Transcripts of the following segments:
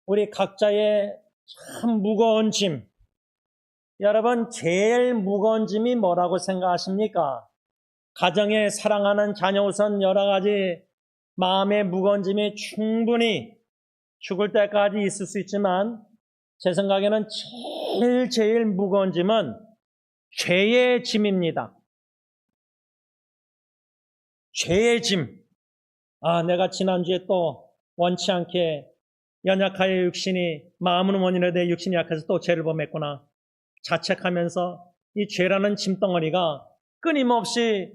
우리 각자의 참 무거운 짐. 여러분, 제일 무거운 짐이 뭐라고 생각하십니까? 가정에 사랑하는 자녀 우선 여러 가지 마음의 무거운 짐이 충분히 죽을 때까지 있을 수 있지만 제 생각에는 제일 무거운 짐은 죄의 짐입니다. 죄의 짐. 내가 지난주에 또 원치 않게 연약하여 육신이 마음은 원인으로 육신이 약해서 또 죄를 범했구나. 자책하면서 이 죄라는 짐덩어리가 끊임없이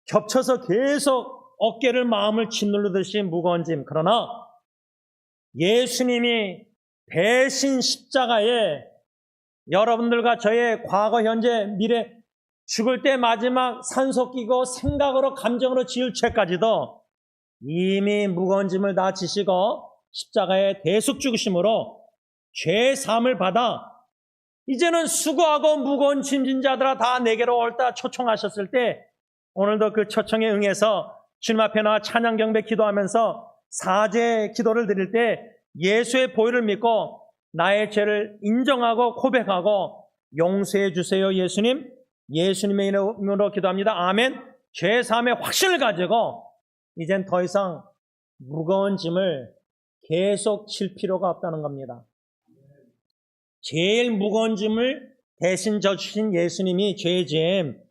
겹쳐서 계속 어깨를 마음을 짓누르듯이 무거운 짐. 그러나 예수님이 대신 십자가에 여러분들과 저의 과거, 현재, 미래 죽을 때 마지막 산소 끼고 생각으로 감정으로 지을 죄까지도 이미 무거운 짐을 다 지시고 십자가의 대속 죽으심으로 죄의 사함을 받아 이제는 수고하고 무거운 짐진 자들아 다 내게로 올다 초청하셨을 때 오늘도 그 초청에 응해서 주님 앞에 나와 찬양 경배 기도하면서 사죄 기도를 드릴 때 예수의 보혈을 믿고 나의 죄를 인정하고 고백하고 용서해 주세요 예수님. 예수님의 이름으로 기도합니다. 아멘. 죄 사함의 확신을 가지고 이젠 더 이상 무거운 짐을 계속 질 필요가 없다는 겁니다. 제일 무거운 짐을 대신 져주신 예수님이 죄의 짐,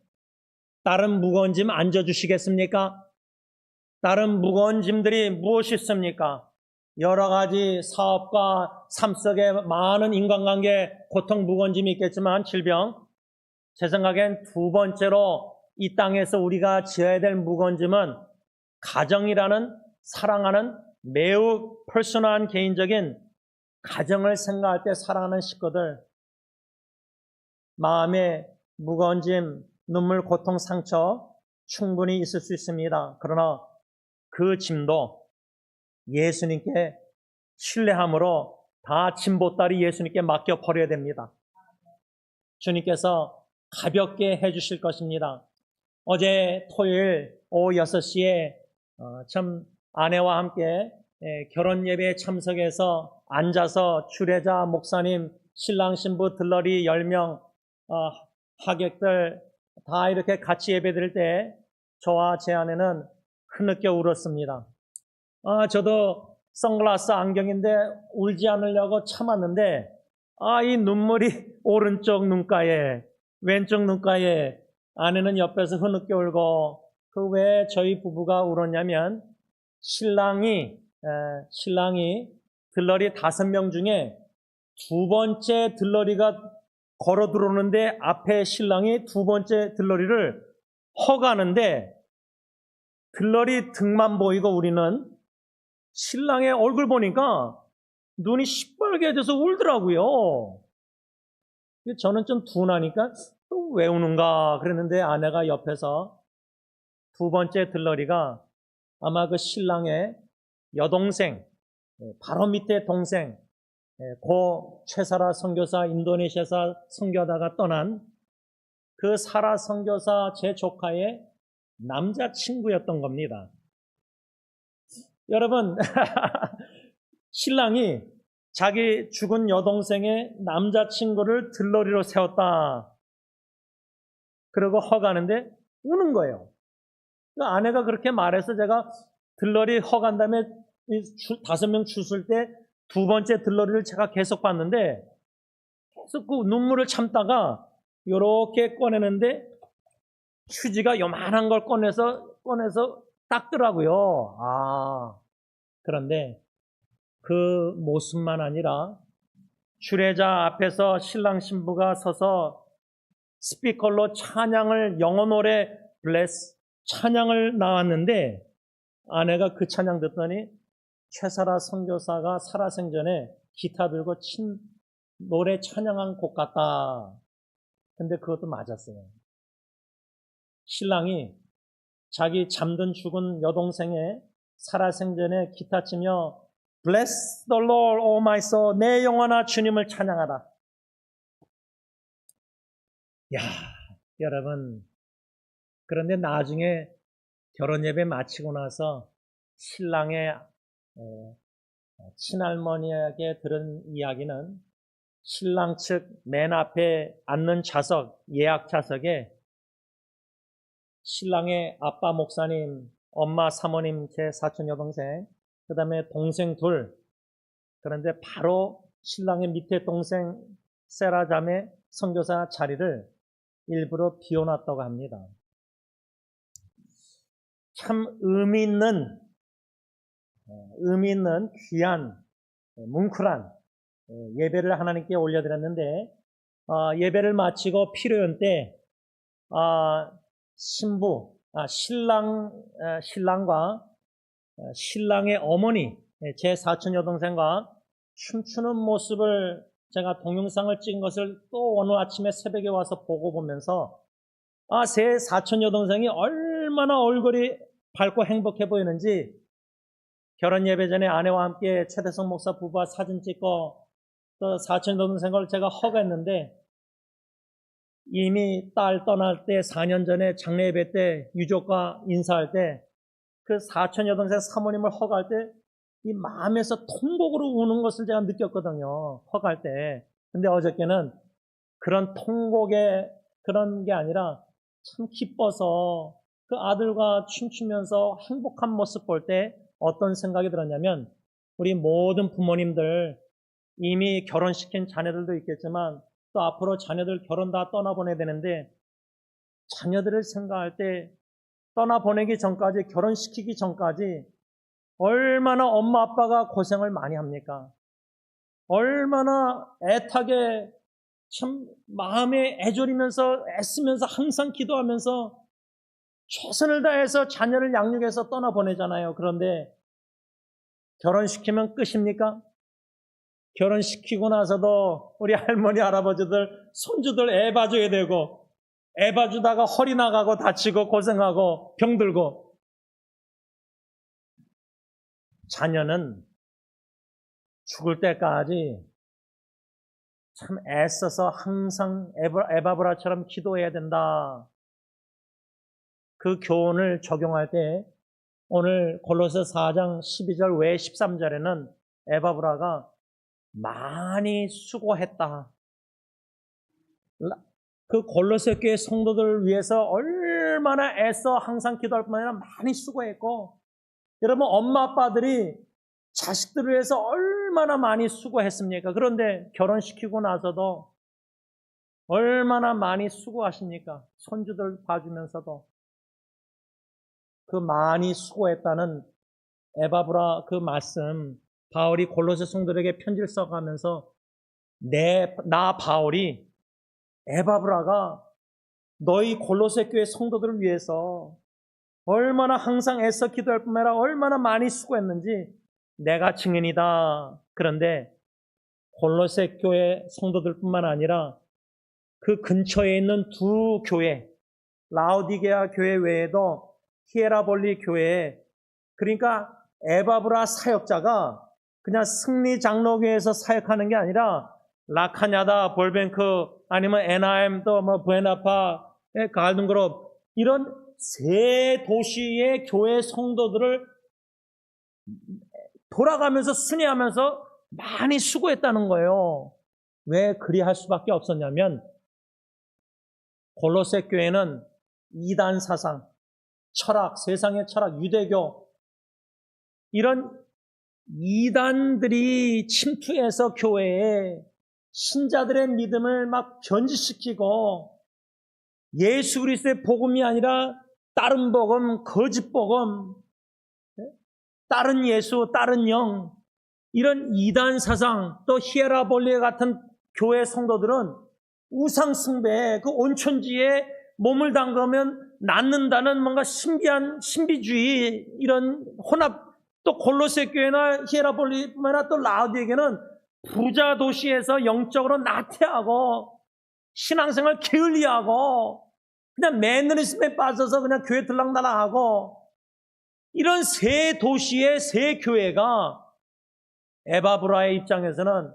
다른 무거운 짐 안 져주시겠습니까? 다른 무거운 짐들이 무엇이 있습니까? 여러 가지 사업과 삶 속에 많은 인간관계, 고통, 무거운 짐이 있겠지만 질병, 제 생각엔 두 번째로 이 땅에서 우리가 지어야 될 무거운 짐은 가정이라는 사랑하는 매우 퍼스널한 개인적인 가정을 생각할 때 사랑하는 식구들, 마음에 무거운 짐, 눈물, 고통, 상처 충분히 있을 수 있습니다. 그러나 그 짐도 예수님께 신뢰함으로 다 짐보따리 예수님께 맡겨버려야 됩니다. 주님께서 가볍게 해주실 것입니다. 어제 토요일 오후 6시에 참 아내와 함께 결혼 예배에 참석해서 앉아서 주례자, 목사님, 신랑, 신부, 들러리 10명, 하객들 다 이렇게 같이 예배 드릴 때 저와 제 아내는 흐느껴 울었습니다. 저도 선글라스 안경인데 울지 않으려고 참았는데 이 눈물이 오른쪽 눈가에 왼쪽 눈가에 아내는 옆에서 흐느껴 울고 그 왜 저희 부부가 울었냐면 신랑이 들러리 5명 중에 두 번째 들러리가 걸어 들어오는데 앞에 신랑이 두 번째 들러리를 허가하는데 들러리 등만 보이고 우리는 신랑의 얼굴 보니까 눈이 시뻘개져서 울더라고요. 저는 좀 둔하니까 또 왜 우는가 그랬는데 아내가 옆에서 두 번째 들러리가 아마 그 신랑의 여동생, 바로 밑에 동생, 고 최사라 선교사 인도네시아에서 선교하다가 떠난 그 사라 선교사 제 조카의 남자친구였던 겁니다. 여러분, 신랑이 자기 죽은 여동생의 남자친구를 들러리로 세웠다. 그러고 허가하는데 우는 거예요. 아내가 그렇게 말해서 제가 들러리 허간 다음에 5명 주술 때 두 번째 들러리를 제가 계속 봤는데 계속 그 눈물을 참다가 이렇게 꺼내는데 휴지가 요만한 걸 꺼내서 닦더라고요. 그런데 그 모습만 아니라 주례자 앞에서 신랑 신부가 서서 스피커로 찬양을 영어 노래 블레스 찬양을 나왔는데 아내가 그 찬양 듣더니 최사라 선교사가 살아생전에 기타 들고 노래 찬양한 곡 같다. 근데 그것도 맞았어요. 신랑이 자기 잠든 죽은 여동생의 살아생전에 기타 치며 Bless the Lord, O my soul. 내 영혼아 주님을 찬양하라. 여러분. 그런데 나중에 결혼 예배 마치고 나서 신랑의 친할머니에게 들은 이야기는 신랑 측 맨 앞에 앉는 좌석, 예약 좌석에 신랑의 아빠 목사님, 엄마 사모님, 제 사촌 여동생, 그 다음에 동생 둘, 그런데 바로 신랑의 밑에 동생 세라 자매 선교사 자리를 일부러 비워놨다고 합니다. 참 의미 있는 귀한 뭉클한 예배를 하나님께 올려드렸는데, 예배를 마치고 피로연 때 신랑과 신랑의 어머니, 제 사촌 여동생과 춤추는 모습을 제가 동영상을 찍은 것을 또 오늘 아침에 새벽에 와서 보고 보면서 제 사촌 여동생이 얼마나 얼굴이 밝고 행복해 보이는지, 결혼 예배 전에 아내와 함께 최대성 목사 부부와 사진 찍고 또 사촌 여동생을 제가 허가했는데, 이미 딸 떠날 때 4년 전에 장례 예배 때 유족과 인사할 때 그 사촌 여동생 사모님을 허가할 때 이 마음에서 통곡으로 우는 것을 제가 느꼈거든요. 허가할 때. 근데 어저께는 그런 통곡의 그런 게 아니라 참 기뻐서 그 아들과 춤추면서 행복한 모습 볼 때 어떤 생각이 들었냐면, 우리 모든 부모님들 이미 결혼시킨 자녀들도 있겠지만 또 앞으로 자녀들 결혼 다 떠나보내야 되는데, 자녀들을 생각할 때 떠나보내기 전까지, 결혼시키기 전까지 얼마나 엄마 아빠가 고생을 많이 합니까? 얼마나 애타게 참 마음에 애졸이면서 애쓰면서 항상 기도하면서 최선을 다해서 자녀를 양육해서 떠나보내잖아요. 그런데 결혼시키면 끝입니까? 결혼시키고 나서도 우리 할머니, 할아버지들, 손주들 애 봐줘야 되고, 애 봐주다가 허리 나가고 다치고 고생하고 병들고, 자녀는 죽을 때까지 참 애써서 항상 에바브라처럼 기도해야 된다. 그 교훈을 적용할 때 오늘 골로새 4장 12절 외 13절에는 에바브라가 많이 수고했다. 그 골로새 교회 성도들을 위해서 얼마나 애써 항상 기도할 뿐만 아니라 많이 수고했고, 여러분 엄마 아빠들이 자식들을 위해서 얼마나 많이 수고했습니까? 그런데 결혼시키고 나서도 얼마나 많이 수고하십니까? 손주들 봐주면서도. 그 많이 수고했다는 에바브라 그 말씀, 바울이 골로새 성도들에게 편지를 써가면서 나 바울이 에바브라가 너희 골로새 교회 성도들을 위해서 얼마나 항상 애써 기도할 뿐만 아니라 얼마나 많이 수고했는지 내가 증인이다. 그런데 골로새 교회 성도들뿐만 아니라 그 근처에 있는 두 교회, 라오디게아 교회 외에도 히에라볼리 교회에, 그러니까 에바브라 사역자가 그냥 승리 장로교회에서 사역하는 게 아니라 라카냐다, 볼뱅크, 아니면 에나임, 또 뭐 부에나파, 갈든그룹, 이런 세 도시의 교회 성도들을 돌아가면서 순회하면서 많이 수고했다는 거예요. 왜 그리할 수밖에 없었냐면, 골로새 교회는 이단 사상, 철학, 세상의 철학, 유대교, 이런 이단들이 침투해서 교회에 신자들의 믿음을 막 변질시키고, 예수 그리스도의 복음이 아니라 다른 복음, 거짓 복음, 다른 예수, 다른 영, 이런 이단 사상, 또 히에라볼리에 같은 교회 성도들은 우상 숭배, 그 온천지에 몸을 담그면 낫는다는 뭔가 신비한 신비주의, 이런 혼합, 또 골로새 교회나 히에라볼리뿐만 아니라 또 라오디게는 부자 도시에서 영적으로 나태하고 신앙생활 게을리하고 그냥 매너리즘에 빠져서 그냥 교회 들락날락하고, 이런 세 도시의 세 교회가 에바브라의 입장에서는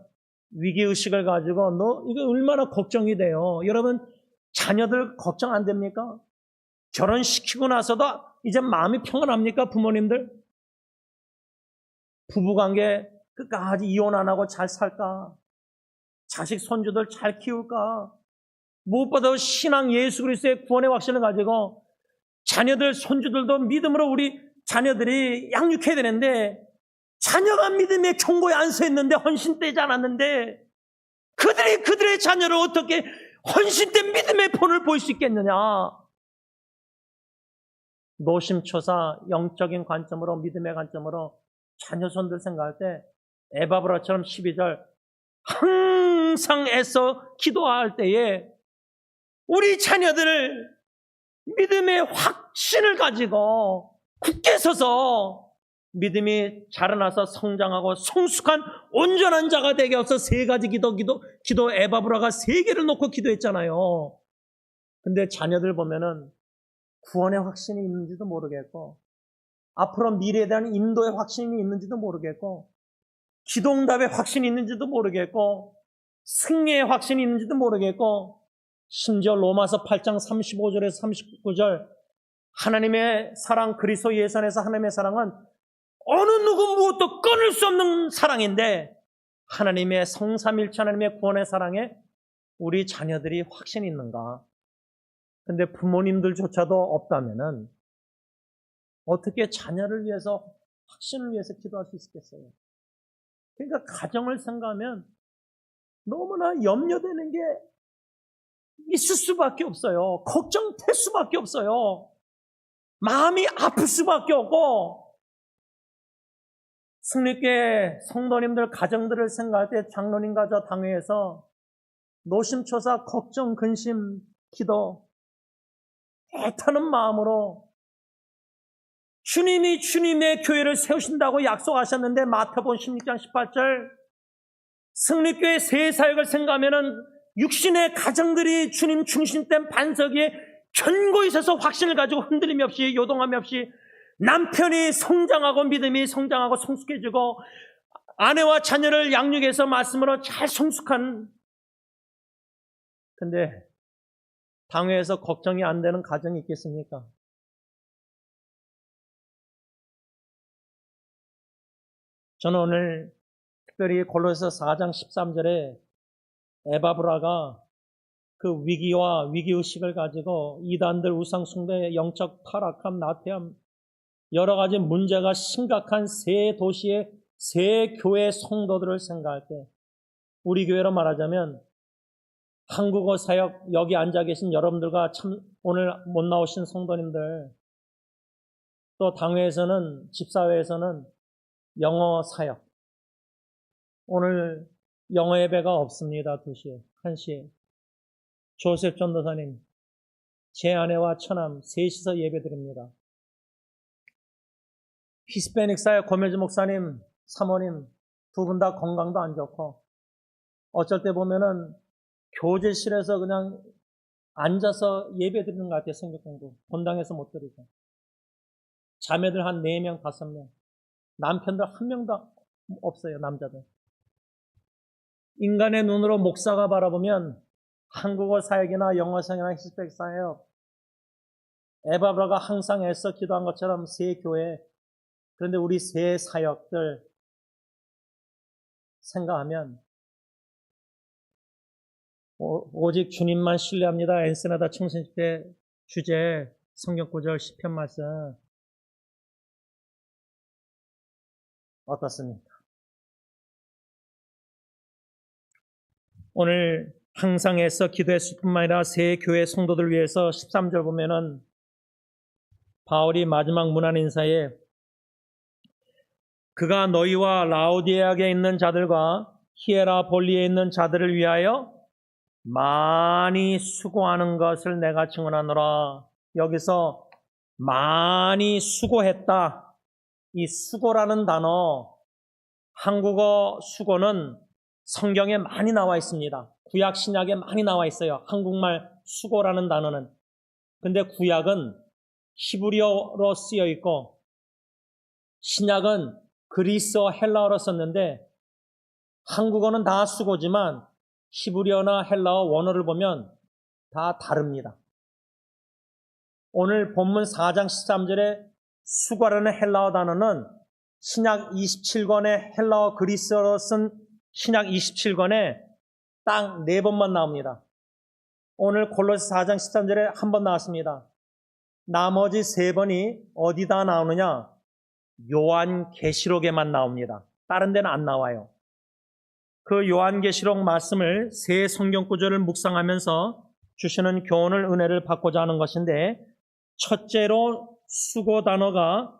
위기의식을 가지고 너 이거 얼마나 걱정이 돼요. 여러분 자녀들 걱정 안 됩니까? 결혼시키고 나서도 이제 마음이 평안합니까? 부모님들 부부관계 끝까지 이혼 안 하고 잘 살까? 자식 손주들 잘 키울까? 무엇보다 신앙 예수 그리스도의 구원의 확신을 가지고 자녀들 손주들도 믿음으로 우리 자녀들이 양육해야 되는데 자녀가 믿음의 경고에 안 서 있는데 헌신되지 않았는데 그들의 자녀를 어떻게 헌신된 믿음의 본을 보일 수 있겠느냐? 노심초사 영적인 관점으로 믿음의 관점으로 자녀 손들 생각할 때 에바브라처럼 12절 항상 애써 기도할 때에 우리 자녀들 믿음의 확신을 가지고 굳게 서서 믿음이 자라나서 성장하고 성숙한 온전한 자가 되게 해서 세 가지 기도 에바브라가 세 개를 놓고 기도했잖아요. 근데 자녀들 보면은 구원의 확신이 있는지도 모르겠고 앞으로 미래에 대한 인도의 확신이 있는지도 모르겠고 기도응답의 확신이 있는지도 모르겠고 승리의 확신이 있는지도 모르겠고 심지어 로마서 8장 35절에서 39절 하나님의 사랑 그리스도 예수 안에서 하나님의 사랑은 어느 누구 무엇도 끊을 수 없는 사랑인데 하나님의 성삼일체 하나님의 구원의 사랑에 우리 자녀들이 확신이 있는가? 근데 부모님들조차도 없다면은 어떻게 자녀를 위해서 확신을 위해서 기도할 수 있겠어요? 그러니까 가정을 생각하면 너무나 염려되는 게 있을 수밖에 없어요. 걱정될 수밖에 없어요. 마음이 아플 수밖에 없고 승리교회 성도님들 가정들을 생각할 때 장로님과 저 당회에서 노심초사 걱정 근심 기도 애타는 마음으로 주님이 주님의 교회를 세우신다고 약속하셨는데 마태복음 16장 18절 승리교회 새 사역을 생각하면은 육신의 가정들이 주님 중심된 반석 위에 견고히 서서 확신을 가지고 흔들림이 없이 요동함이 없이 남편이 성장하고 믿음이 성장하고 성숙해지고 아내와 자녀를 양육해서 말씀으로 잘 성숙한 근데 당회에서 걱정이 안 되는 가정이 있겠습니까? 저는 오늘 특별히 골로새서 4장 13절에 에바브라가 그 위기와 위기의식을 가지고 이단들 우상숭배, 영적 타락함, 나태함 여러 가지 문제가 심각한 세 도시의 세 교회 성도들을 생각할 때 우리 교회로 말하자면 한국어 사역 여기 앉아 계신 여러분들과 참 오늘 못 나오신 성도님들 또 당회에서는 집사회에서는 영어 사역 오늘 영어 예배가 없습니다. 2시에 1시에 조셉 전도사님 제 아내와 처남 셋이서 예배드립니다. 히스패닉 사회 고멜주 목사님 사모님 두 분 다 건강도 안 좋고 어쩔 때 보면은 교제실에서 그냥 앉아서 예배 드리는 것 같아요. 성경공부 본당에서 못 드리고 자매들 한 4명 5명 남편들 1명도 없어요. 남자들 인간의 눈으로 목사가 바라보면 한국어 사역이나 영어 사역이나 히스패닉 사역 에바브라가 항상 애써 기도한 것처럼 세 교회 그런데 우리 세 사역들 생각하면 오직 주님만 신뢰합니다. 엔세나다 청소년 때 주제 성경 구절 시편 말씀 어떻습니까? 오늘 항상 애써 기도했을 뿐만 아니라 세 교회 성도들 위해서 13절 보면은 바울이 마지막 문안 인사에 그가 너희와 라오디게아에 있는 자들과 히에라볼리에 있는 자들을 위하여 많이 수고하는 것을 내가 증언하노라. 여기서 많이 수고했다. 이 수고라는 단어 한국어 수고는 성경에 많이 나와 있습니다. 구약 신약에 많이 나와 있어요. 한국말 수고라는 단어는. 근데 구약은 히브리어로 쓰여 있고 신약은 그리스어 헬라어로 썼는데 한국어는 다 수고지만 히브리어나 헬라어 원어를 보면 다 다릅니다. 오늘 본문 4장 13절에 수고라는 헬라어 단어는 신약 27권의 헬라어 그리스어로 쓴 신약 27권에 딱 4번만 나옵니다. 오늘 골로새 4장 13절에 한 번 나왔습니다. 나머지 3번이 어디다 나오느냐? 요한계시록에만 나옵니다. 다른 데는 안 나와요. 그 요한계시록 말씀을 새 성경 구절을 묵상하면서 주시는 교훈을 은혜를 받고자 하는 것인데, 첫째로 수고 단어가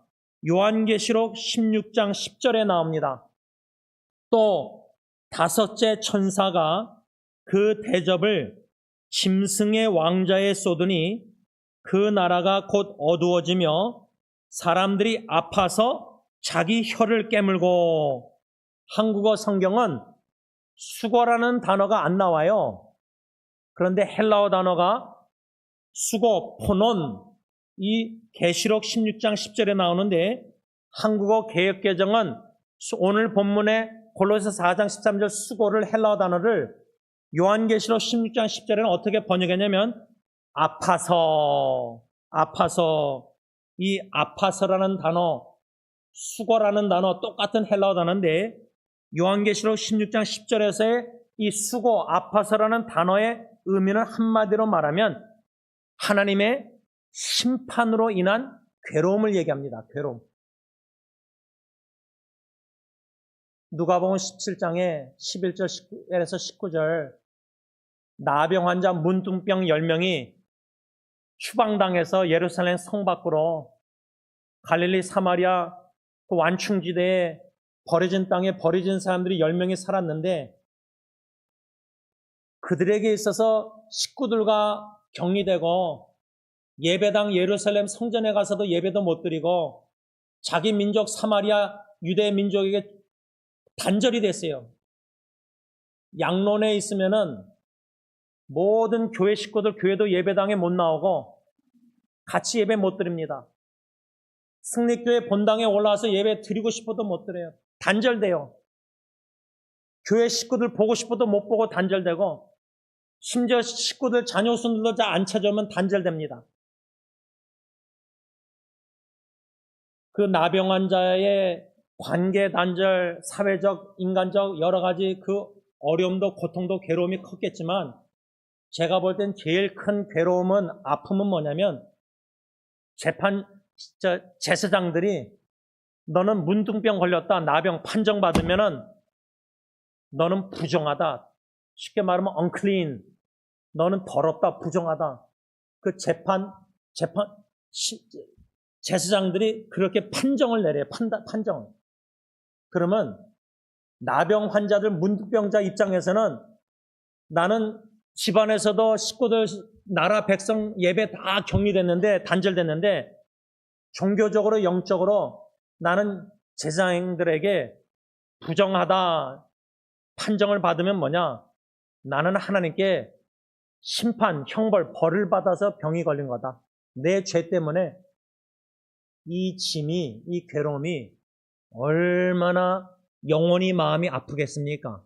요한계시록 16장 10절에 나옵니다. 또 다섯째 천사가 그 대접을 짐승의 왕자에 쏟으니 그 나라가 곧 어두워지며 사람들이 아파서 자기 혀를 깨물고. 한국어 성경은 수고라는 단어가 안 나와요. 그런데 헬라어 단어가 수고, 포논, 이 계시록 16장 10절에 나오는데, 한국어 개역개정은 오늘 본문의 골로새 4장 13절 수고를 헬라어 단어를 요한계시록 16장 10절에는 어떻게 번역했냐면 아파서. 이 아파서라는 단어, 수고라는 단어 똑같은 헬라어 단어인데, 요한계시록 16장 10절에서의 이 수고, 아파서라는 단어의 의미는 한마디로 말하면 하나님의 심판으로 인한 괴로움을 얘기합니다. 괴로움. 누가복음 17장에 11절에서 19절 나병 환자 문둥병 10명이 추방당해서 예루살렘 성 밖으로 갈릴리 사마리아 그 완충지대에 버려진 땅에 버려진 사람들이 10명이 살았는데, 그들에게 있어서 식구들과 격리되고 예배당 예루살렘 성전에 가서도 예배도 못 드리고 자기 민족 사마리아 유대 민족에게 단절이 됐어요. 양론에 있으면은 모든 교회 식구들 교회도 예배당에 못 나오고 같이 예배 못 드립니다. 승리교회 본당에 올라와서 예배 드리고 싶어도 못 드려요. 단절돼요. 교회 식구들 보고 싶어도 못 보고 단절되고, 심지어 식구들 자녀순들도 잘 안 찾아오면 단절됩니다. 그 나병 환자의 관계 단절, 사회적, 인간적 여러 가지 그 어려움도 고통도 괴로움이 컸겠지만, 제가 볼 땐 제일 큰 괴로움은, 아픔은 뭐냐면 제사장들이 너는 문둥병 걸렸다, 나병 판정받으면은 너는 부정하다. 쉽게 말하면 unclean. 너는 더럽다, 부정하다. 그 제사장들이 그렇게 판정을 내려요. 판정을. 그러면 나병 환자들, 문둥병자 입장에서는 나는 집안에서도 식구들, 나라 백성 예배 다 격리됐는데, 단절됐는데, 종교적으로, 영적으로 나는 제사장들에게 부정하다 판정을 받으면 뭐냐? 나는 하나님께 심판, 형벌, 벌을 받아서 병이 걸린 거다. 내 죄 때문에 이 짐이, 이 괴로움이 얼마나 영원히 마음이 아프겠습니까?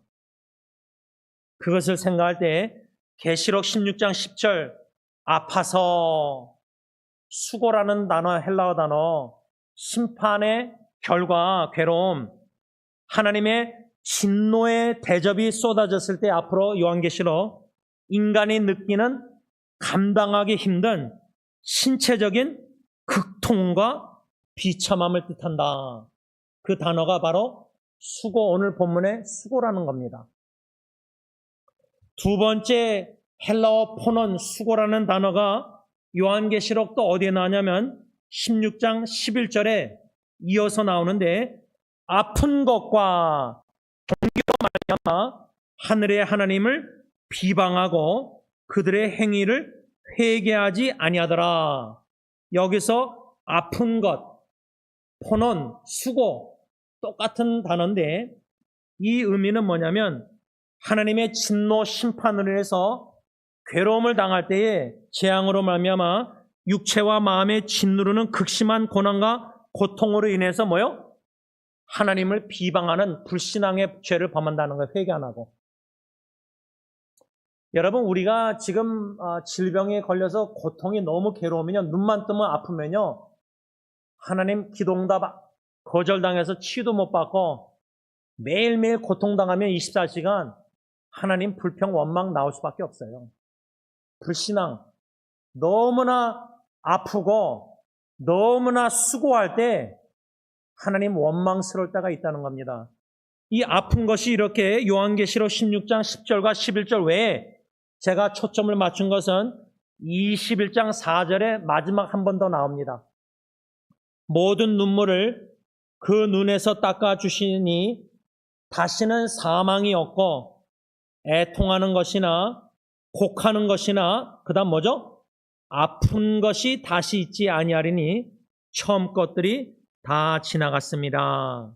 그것을 생각할 때 계시록 16장 10절 아파서, 수고라는 단어, 헬라어 단어, 심판의 결과, 괴로움, 하나님의 진노의 대접이 쏟아졌을 때 앞으로 요한계시록 인간이 느끼는 감당하기 힘든 신체적인 극통과 비참함을 뜻한다. 그 단어가 바로 수고, 오늘 본문의 수고라는 겁니다. 두 번째 헬라어 포논, 수고라는 단어가 요한계시록 또 어디에 나오냐면 16장 11절에 이어서 나오는데, 아픈 것과 종교로 말미암아 하늘의 하나님을 비방하고 그들의 행위를 회개하지 아니하더라. 여기서 아픈 것, 포논, 수고 똑같은 단어인데, 이 의미는 뭐냐면 하나님의 진노 심판으로 인해서 괴로움을 당할 때에 재앙으로 말미암아 육체와 마음의 짓누르는 극심한 고난과 고통으로 인해서 뭐요? 하나님을 비방하는 불신앙의 죄를 범한다는 거예요. 회개 안 하고. 여러분, 우리가 지금 질병에 걸려서 고통이 너무 괴로우면요, 눈만 뜨면 아프면요, 하나님 기도응답 거절당해서 치유도 못 받고 매일매일 고통당하면 24시간 하나님 불평, 원망 나올 수밖에 없어요. 불신앙, 너무나 아프고 너무나 수고할 때 하나님 원망스러울 때가 있다는 겁니다. 이 아픈 것이 이렇게 요한계시록 16장 10절과 11절 외에 제가 초점을 맞춘 것은 21장 4절에 마지막 한 번 더 나옵니다. 모든 눈물을 그 눈에서 닦아주시니 다시는 사망이 없고 애통하는 것이나 곡하는 것이나 그 다음 뭐죠? 아픈 것이 다시 있지 아니하리니 처음 것들이 다 지나갔습니다.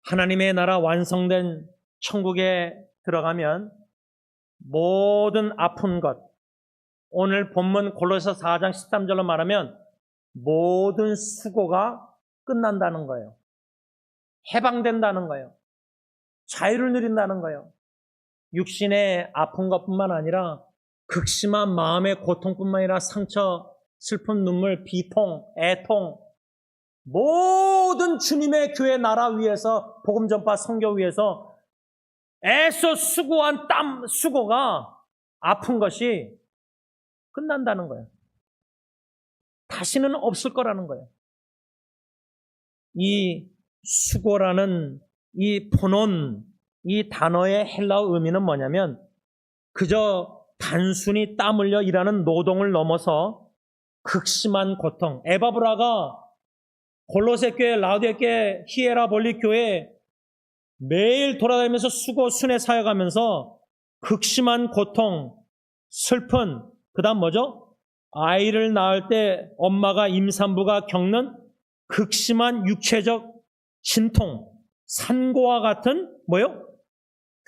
하나님의 나라 완성된 천국에 들어가면 모든 아픈 것, 오늘 본문 골로새 4장 13절로 말하면 모든 수고가 끝난다는 거예요. 해방된다는 거예요. 자유를 누린다는 거예요. 육신의 아픈 것뿐만 아니라 극심한 마음의 고통뿐만 아니라 상처, 슬픈 눈물, 비통, 애통, 모든 주님의 교회 나라 위에서 복음 전파 선교 위에서 애써 수고한 땀, 수고가 아픈 것이 끝난다는 거예요. 다시는 없을 거라는 거예요. 이 수고라는 이 포논, 이 단어의 헬라어 의미는 뭐냐면 그저 단순히 땀 흘려 일하는 노동을 넘어서 극심한 고통. 에바브라가 골로새 교회, 라우디에 교회, 히에라볼리 교회 매일 돌아다니면서 수고, 순회 사역하면서 극심한 고통, 슬픈, 그 다음 뭐죠? 아이를 낳을 때 엄마가 임산부가 겪는 극심한 육체적 진통, 산고와 같은 뭐요?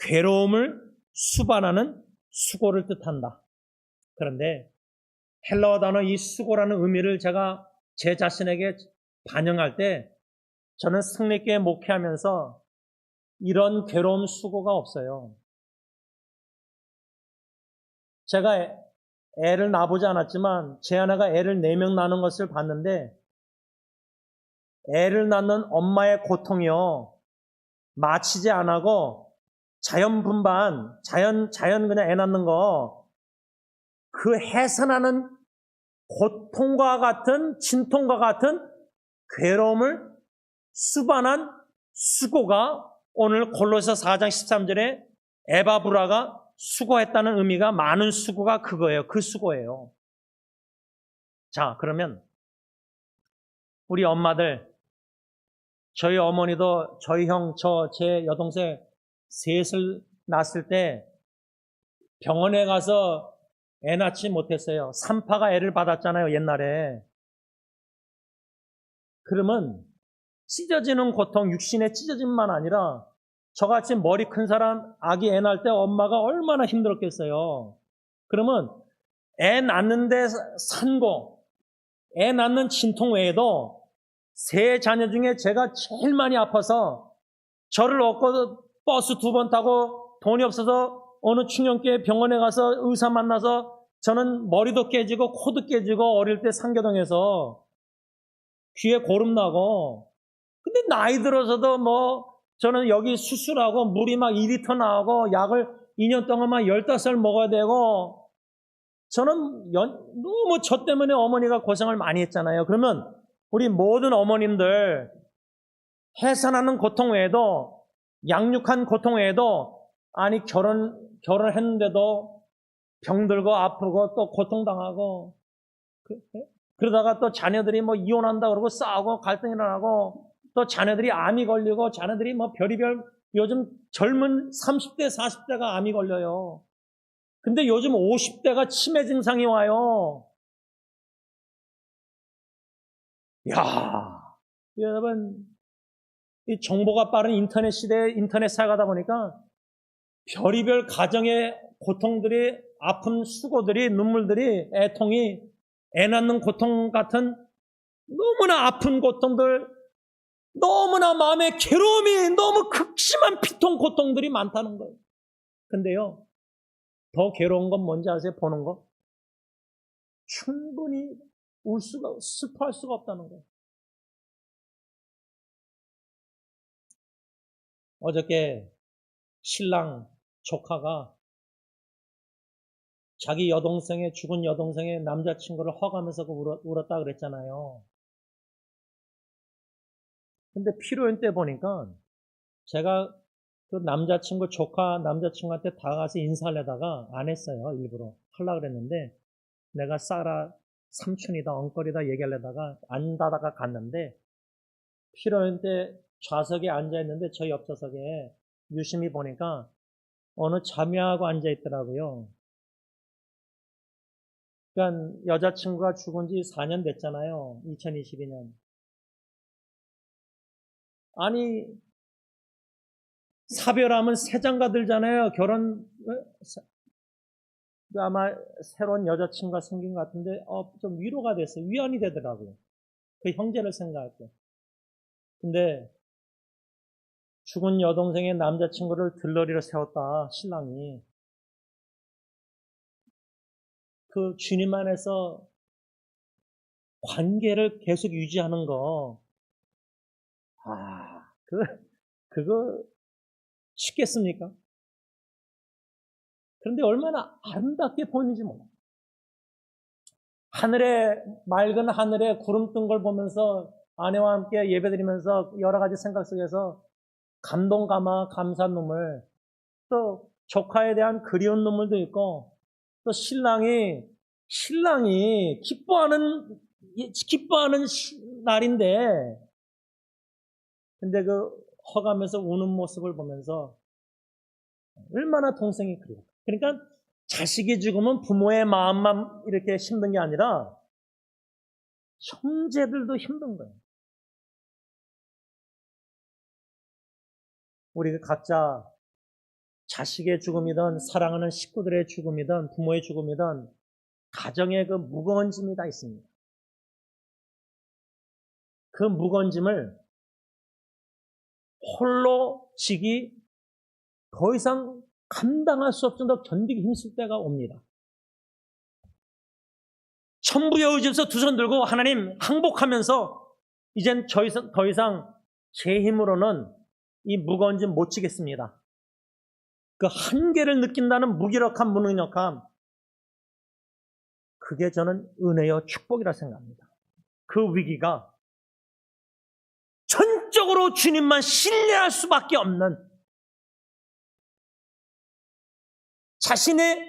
괴로움을 수반하는 수고를 뜻한다. 그런데 헬라어 단어 이 수고라는 의미를 제가 제 자신에게 반영할 때 저는 승리교회 목회하면서 이런 괴로움 수고가 없어요. 제가 애를 낳아보지 않았지만 제 아내가 애를 4명 낳는 것을 봤는데 애를 낳는 엄마의 고통이요 마치지 않고 자연 분반, 자연 그냥 애 낳는 거 그 해산하는 고통과 같은 진통과 같은 괴로움을 수반한 수고가 오늘 골로새 4장 13절에 에바브라가 수고했다는 의미가 많은 수고가 그거예요. 그 수고예요. 자, 그러면 우리 엄마들, 저희 어머니도 저희 형, 제 여동생 셋을 낳았을 때 병원에 가서 애 낳지 못했어요. 산파가 애를 받았잖아요, 옛날에. 그러면 찢어지는 고통, 육신의 찢어짐만 아니라 저같이 머리 큰 사람, 아기 애 낳을 때 엄마가 얼마나 힘들었겠어요. 그러면 애 낳는데 산고, 애 낳는 진통 외에도 세 자녀 중에 제가 제일 많이 아파서 저를 얻고 버스 2번 타고 돈이 없어서 어느 충령교회 병원에 가서 의사 만나서 저는 머리도 깨지고 코도 깨지고 어릴 때 상계동에서 귀에 고름 나고 근데 나이 들어서도 뭐 저는 여기 수술하고 물이 막 2리터 나오고 약을 2년 동안만 15살 먹어야 되고 저는 너무 저 때문에 어머니가 고생을 많이 했잖아요. 그러면 우리 모든 어머님들 해산하는 고통 외에도 양육한 고통 외에도 아니 결혼했는데도 병들고 아프고 또 고통당하고 그러다가 또 자녀들이 뭐 이혼한다 그러고 싸우고 갈등이 일어나고 또 자녀들이 암이 걸리고 자녀들이 뭐 별의별 요즘 젊은 30대 40대가 암이 걸려요. 근데 요즘 50대가 치매 증상이 와요. 야, 여러분 이 정보가 빠른 인터넷 시대에 인터넷 사용하다 보니까 별의별 가정의 고통들이 아픈 수고들이 눈물들이 애통이 애 낳는 고통 같은 너무나 아픈 고통들 너무나 마음의 괴로움이 너무 극심한 피통 고통들이 많다는 거예요. 근데요 더 괴로운 건 뭔지 아세요? 보는 거 충분히 슬퍼할 수가 없다는 거예요. 어저께 신랑 조카가 자기 여동생의 죽은 여동생의 남자친구를 허가하면서 울었다 그랬잖아요. 근데 필요한 때 보니까 제가 그 남자친구 조카 남자친구한테 다가가서 인사하려다가 안 했어요. 일부러 하려고 그랬는데 내가 쌀아 삼촌이다 엉거리다 얘기하려다가 안 닫아가 갔는데 필요한 때 좌석에 앉아있는데 저 옆좌석에 유심히 보니까 어느 자매하고 앉아있더라고요. 그러니까 여자친구가 죽은 지 4년 됐잖아요. 2022년. 아니 사별하면 새 장가 들잖아요. 아마 새로운 여자친구가 생긴 것 같은데 좀 위로가 됐어요. 위안이 되더라고요. 그 형제를 생각할 때. 근데 죽은 여동생의 남자친구를 들러리로 세웠다 신랑이. 그 주님 안에서 관계를 계속 유지하는 거, 그거 쉽겠습니까? 그런데 얼마나 아름답게 보이는지 몰라요. 맑은 하늘에 구름 뜬 걸 보면서 아내와 함께 예배드리면서 여러 가지 생각 속에서 감동, 감사 눈물, 또 조카에 대한 그리운 눈물도 있고, 또 신랑이 기뻐하는 날인데, 근데 그 허가면서 우는 모습을 보면서 얼마나 동생이 그리워. 그러니까 자식이 죽으면 부모의 마음만 이렇게 힘든 게 아니라 형제들도 힘든 거예요. 우리 각자 자식의 죽음이든 사랑하는 식구들의 죽음이든 부모의 죽음이든 가정에 그 무거운 짐이 다 있습니다. 그 무거운 짐을 홀로 지기 더 이상 감당할 수 없을 정도로 견디기 힘쓸 때가 옵니다. 천부의 의지에서 두 손 들고 하나님 항복하면서 이젠 더 이상 제 힘으로는 이 무거운 짐 못 지겠습니다. 그 한계를 느낀다는 무기력함, 무능력함, 그게 저는 은혜요 축복이라 생각합니다. 그 위기가 전적으로 주님만 신뢰할 수밖에 없는, 자신의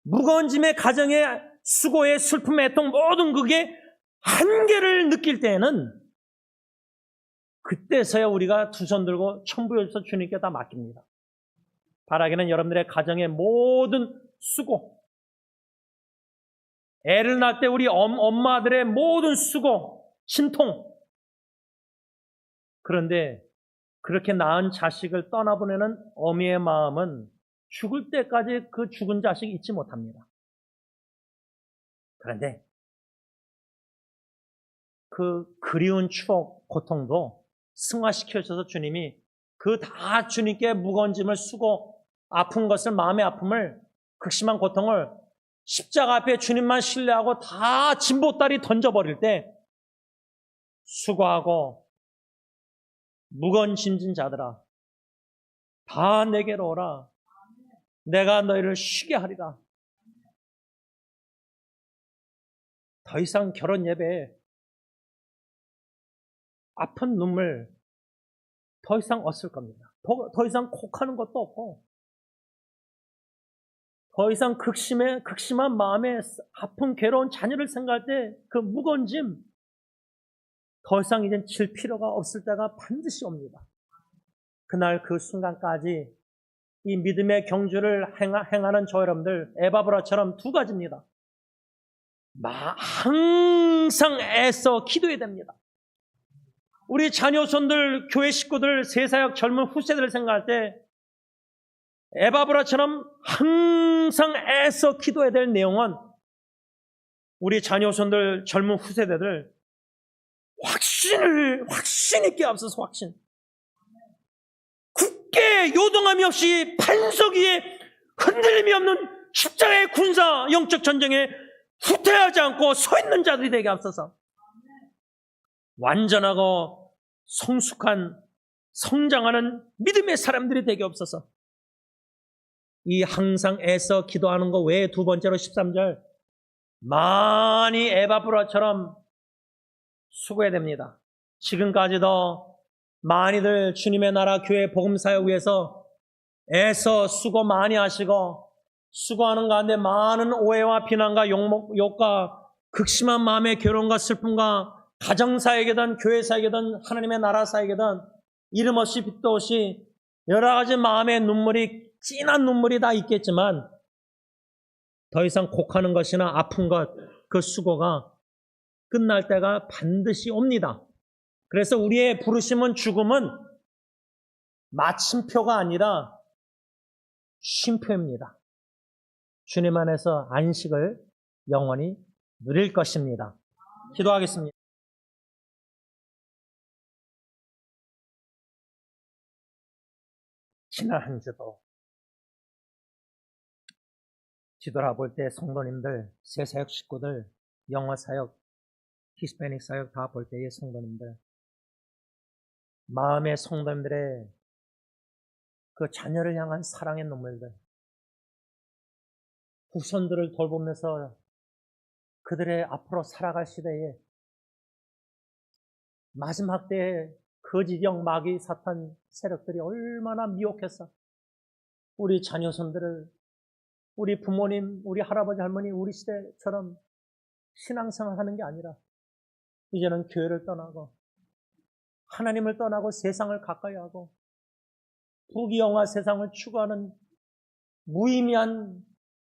무거운 짐의 가정의 수고의 슬픔의 애통 모든 그게 한계를 느낄 때에는 그때서야 우리가 두 손 들고 천부에서 주님께 다 맡깁니다. 바라기는 여러분들의 가정의 모든 수고, 애를 낳을 때 우리 엄마들의 모든 수고, 신통, 그런데 그렇게 낳은 자식을 떠나보내는 어미의 마음은 죽을 때까지 그 죽은 자식 잊지 못합니다. 그런데 그 그리운 추억, 고통도 승화시켜 주셔서 주님이 그 다 주님께 무거운 짐을 수고 아픈 것을, 마음의 아픔을, 극심한 고통을 십자가 앞에 주님만 신뢰하고 다 진보다리 던져버릴 때 수고하고 무거운 짐진 자들아 다 내게로 오라. 내가 너희를 쉬게 하리라. 더 이상 결혼 예배에 아픈 눈물 더 이상 없을 겁니다. 더 이상 콕하는 것도 없고, 더 이상 극심한 마음에 아픈 괴로운 자녀를 생각할 때 그 무거운 짐 더 이상 이젠 질 필요가 없을 때가 반드시 옵니다. 그날 그 순간까지 이 믿음의 경주를 행하는 저 여러분들, 에바브라처럼 두 가지입니다. 항상 애써 기도해야 됩니다. 우리 자녀손들, 교회 식구들, 세사역 젊은 후세들을 생각할 때 에바브라처럼 항상 애써 기도해야 될 내용은 우리 자녀손들, 젊은 후세대들 확신 있게 앞서서 확신. 굳게 요동함이 없이 반석 위에 흔들림이 없는 십자가의 군사 영적 전쟁에 후퇴하지 않고 서 있는 자들이 되게 앞서서 완전하고 성숙한 성장하는 믿음의 사람들이 되게 없어서 이 항상 애써 기도하는 거 외에 두 번째로 13절 많이 에바브라처럼 수고해야 됩니다. 지금까지도 많이들 주님의 나라 교회 복음사역 위해서 애써 수고 많이 하시고 수고하는 가운데 많은 오해와 비난과 욕과 극심한 마음의 괴로움과 슬픔과 가정사역이든 교회사역이든 하나님의 나라 사역이든 이름 없이 빛도 없이 여러 가지 마음의 눈물이 진한 눈물이 다 있겠지만 더 이상 곡하는 것이나 아픈 것, 그 수고가 끝날 때가 반드시 옵니다. 그래서 우리의 부르심은 죽음은 마침표가 아니라 쉼표입니다. 주님 안에서 안식을 영원히 누릴 것입니다. 기도하겠습니다. 지난 한 주도 뒤돌아볼 때 성도님들, 새사역 식구들, 영어 사역, 히스패닉 사역 다 볼 때의 성도님들, 마음의 성도님들의 그 자녀를 향한 사랑의 눈물들, 후손들을 돌보면서 그들의 앞으로 살아갈 시대에 마지막 때에 거짓형 마귀 사탄 세력들이 얼마나 미혹했어. 우리 자녀손들을, 우리 부모님, 우리 할아버지 할머니, 우리 시대처럼 신앙생활 하는 게 아니라 이제는 교회를 떠나고 하나님을 떠나고 세상을 가까이 하고 부귀영화 세상을 추구하는 무의미한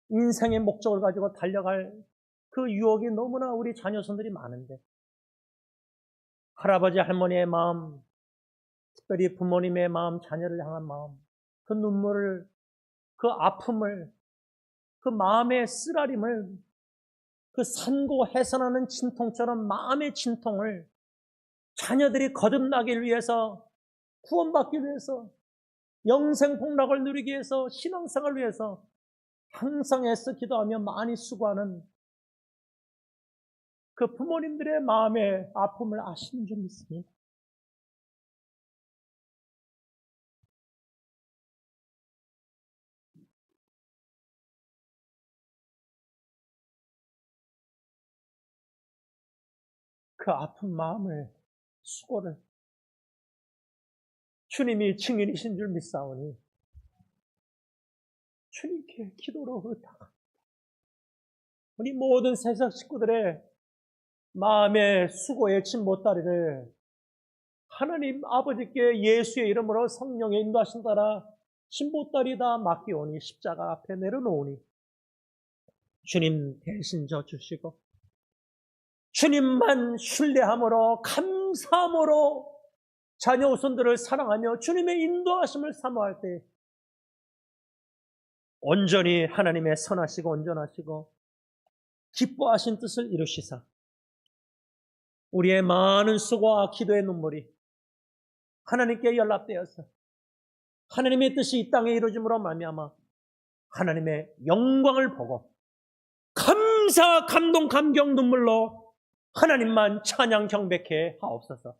인생의 목적을 가지고 달려갈 그 유혹이 너무나 우리 자녀손들이 많은데 할아버지 할머니의 마음, 특별히 부모님의 마음, 자녀를 향한 마음, 그 눈물을, 그 아픔을, 그 마음의 쓰라림을, 그 산고 해산하는 진통처럼 마음의 진통을 자녀들이 거듭나기 위해서, 구원받기 위해서, 영생 복락을 누리기 위해서, 신앙생활을 위해서 항상 애써 기도하며 많이 수고하는 그 부모님들의 마음의 아픔을 아시는 줄 믿습니다. 그 아픈 마음을, 수고를 주님이 증인이신 줄 믿사오니 주님께 기도로 의탁합니다. 우리 모든 세상 식구들의 마음의 수고의 진 못다리를 하나님 아버지께 예수의 이름으로 성령의 인도하신 따라 진보다리 다 맡기오니 십자가 앞에 내려놓으니 주님 대신 져주시고 주님만 신뢰함으로 감사함으로 자녀 후손들을 사랑하며 주님의 인도하심을 사모할 때 온전히 하나님의 선하시고 온전하시고 기뻐하신 뜻을 이루시사 우리의 많은 수고와 기도의 눈물이 하나님께 연락되어서 하나님의 뜻이 이 땅에 이루어짐으로 말미암아 하나님의 영광을 보고 감사, 감동, 감격 눈물로 하나님만 찬양 경배케 하옵소서.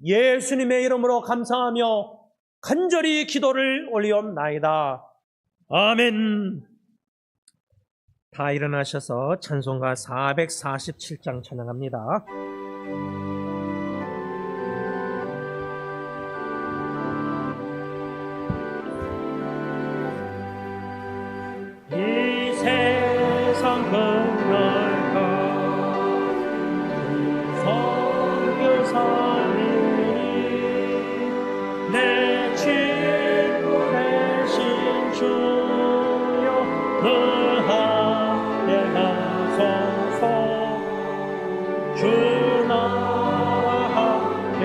예수님의 이름으로 감사하며 간절히 기도를 올리옵나이다. 아멘. 다 일어나셔서 찬송가 447장 찬양합니다. 이 세상 끝날까 선교사님이 내 친구 되신 주여 그 함께 가소서. 주 나와 함께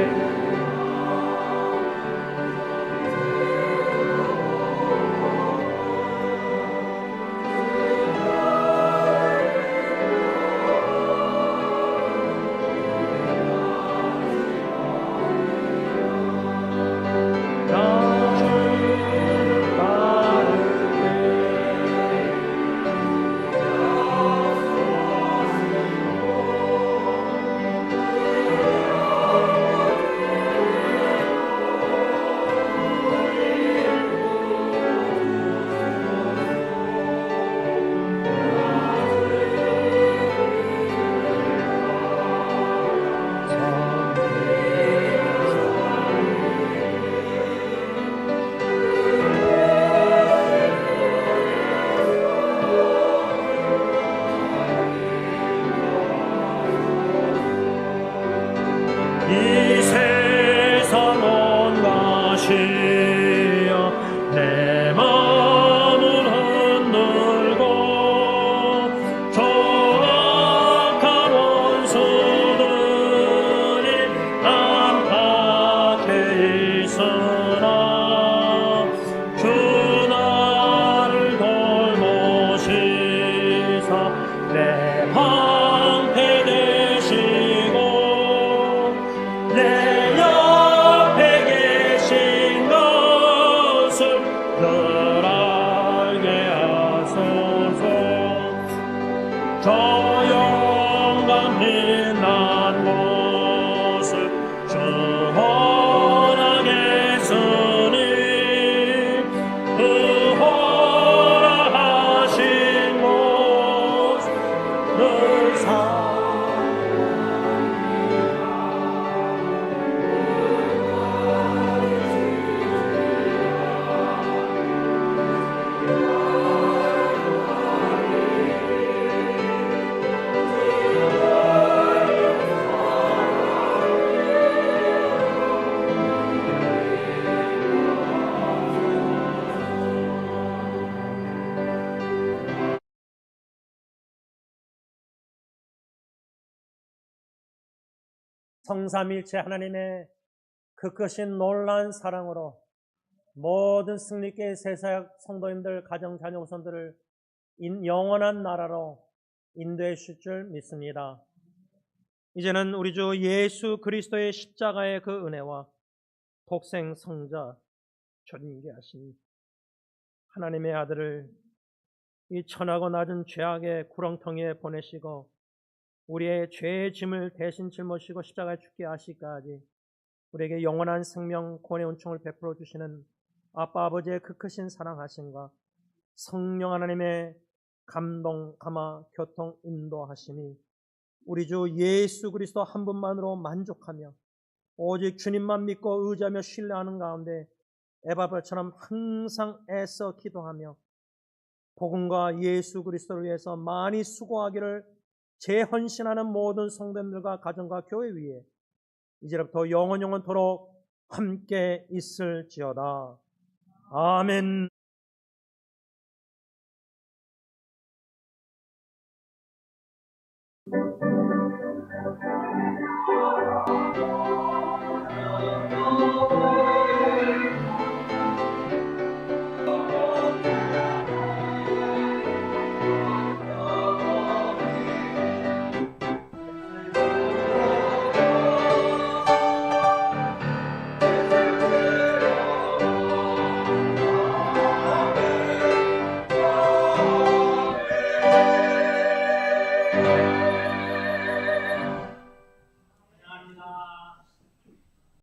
저 영광이 난 곳을 전하게 쓰니 그 허락하신 곳 늘 성삼일체 하나님의 그 크신 놀라운 사랑으로 모든 승리교회 새사역 성도님들, 가정, 자녀, 후손들을 영원한 나라로 인도해 주실 줄 믿습니다. 이제는 우리 주 예수 그리스도의 십자가의 그 은혜와 독생 성자 존귀하신 하나님의 아들을 이 천하고 낮은 죄악의 구렁텅이에 보내시고 우리의 죄의 짐을 대신 짊어지시고 십자가에 죽게 하시기까지 우리에게 영원한 생명 구원의 은총을 베풀어 주시는 아빠 아버지의 그 크신 사랑하심과 성령 하나님의 감동, 감화, 교통, 인도하심이 우리 주 예수 그리스도 한 분만으로 만족하며 오직 주님만 믿고 의지하며 신뢰하는 가운데 에바브처럼 항상 애써 기도하며 복음과 예수 그리스도를 위해서 많이 수고하기를 재헌신하는 모든 성도님들과 가정과 교회 위에 이제부터 영원토록 함께 있을지어다. 아멘.